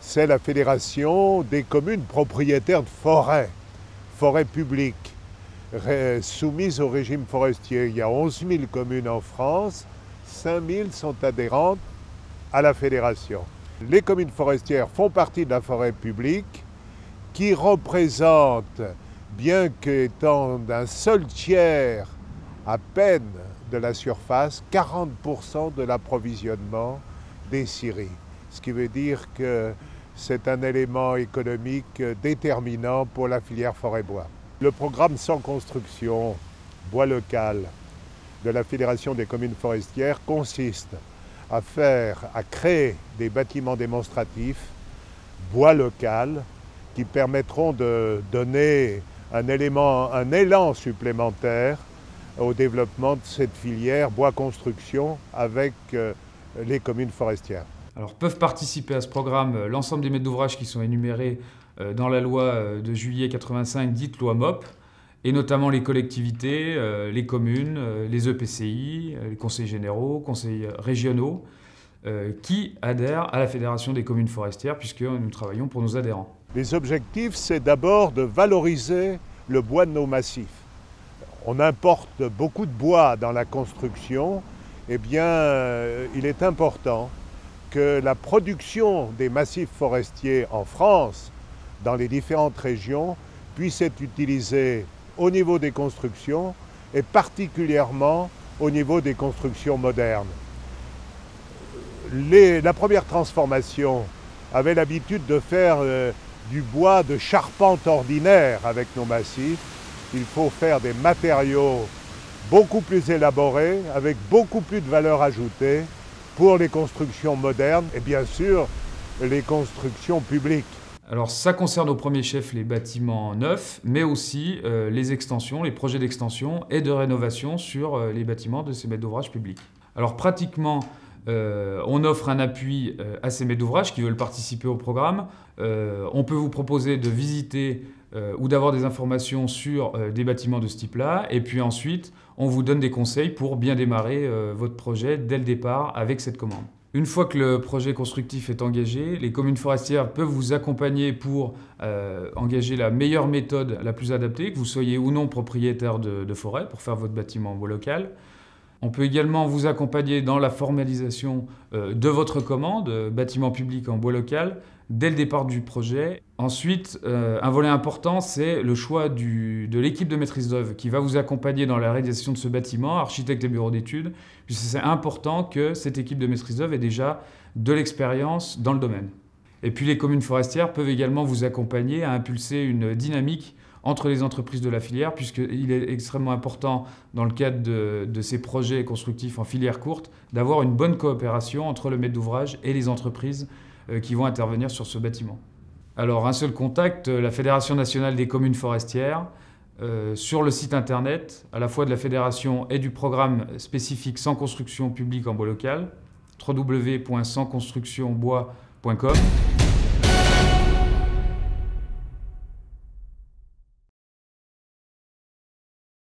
C'est la fédération des communes propriétaires de forêts publiques, soumises au régime forestier. Il y a 11 000 communes en France, 5 000 sont adhérentes à la fédération. Les communes forestières font partie de la forêt publique qui représente, bien qu'étant d'un seul tiers à peine de la surface, 40% de l'approvisionnement des scieries. Ce qui veut dire que c'est un élément économique déterminant pour la filière forêt-bois. Le programme Sans construction, bois local de la Fédération des communes forestières consiste à créer des bâtiments démonstratifs, bois local, qui permettront de donner un élan supplémentaire au développement de cette filière bois construction avec les communes forestières. Alors peuvent participer à ce programme l'ensemble des maîtres d'ouvrage qui sont énumérés dans la loi de juillet 85, dite loi MOP, et notamment les collectivités, les communes, les EPCI, les conseils généraux, conseils régionaux, qui adhèrent à la Fédération des communes forestières, puisque nous travaillons pour nos adhérents. Les objectifs, c'est d'abord de valoriser le bois de nos massifs. On importe beaucoup de bois dans la construction, eh bien, il est important que la production des massifs forestiers en France, dans les différentes régions, puisse être utilisée au niveau des constructions et particulièrement au niveau des constructions modernes. La première transformation avait l'habitude de faire du bois de charpente ordinaire avec nos massifs. Il faut faire des matériaux beaucoup plus élaborés, avec beaucoup plus de valeur ajoutée pour les constructions modernes et bien sûr les constructions publiques. Alors ça concerne au premier chef les bâtiments neufs, mais aussi les extensions, les projets d'extension et de rénovation sur les bâtiments de ces maîtres d'ouvrage publics. Alors pratiquement, on offre un appui à ces maîtres d'ouvrage qui veulent participer au programme. On peut vous proposer de visiter ou d'avoir des informations sur des bâtiments de ce type-là. Et puis ensuite, on vous donne des conseils pour bien démarrer votre projet dès le départ avec cette commande. Une fois que le projet constructif est engagé, les communes forestières peuvent vous accompagner pour engager la meilleure méthode, la plus adaptée, que vous soyez ou non propriétaire de forêt pour faire votre bâtiment en bois local. On peut également vous accompagner dans la formalisation de votre commande, bâtiment public en bois local, dès le départ du projet. Ensuite, un volet important, c'est le choix de l'équipe de maîtrise d'œuvre qui va vous accompagner dans la réalisation de ce bâtiment, architecte et bureau d'études, puisque c'est important que cette équipe de maîtrise d'œuvre ait déjà de l'expérience dans le domaine. Et puis les communes forestières peuvent également vous accompagner à impulser une dynamique entre les entreprises de la filière, puisqu'il est extrêmement important, dans le cadre de ces projets constructifs en filière courte, d'avoir une bonne coopération entre le maître d'ouvrage et les entreprises qui vont intervenir sur ce bâtiment. Alors, un seul contact, la Fédération nationale des communes forestières, sur le site internet, à la fois de la Fédération et du programme spécifique Sans construction publique en bois local, www.sansconstructionbois.com.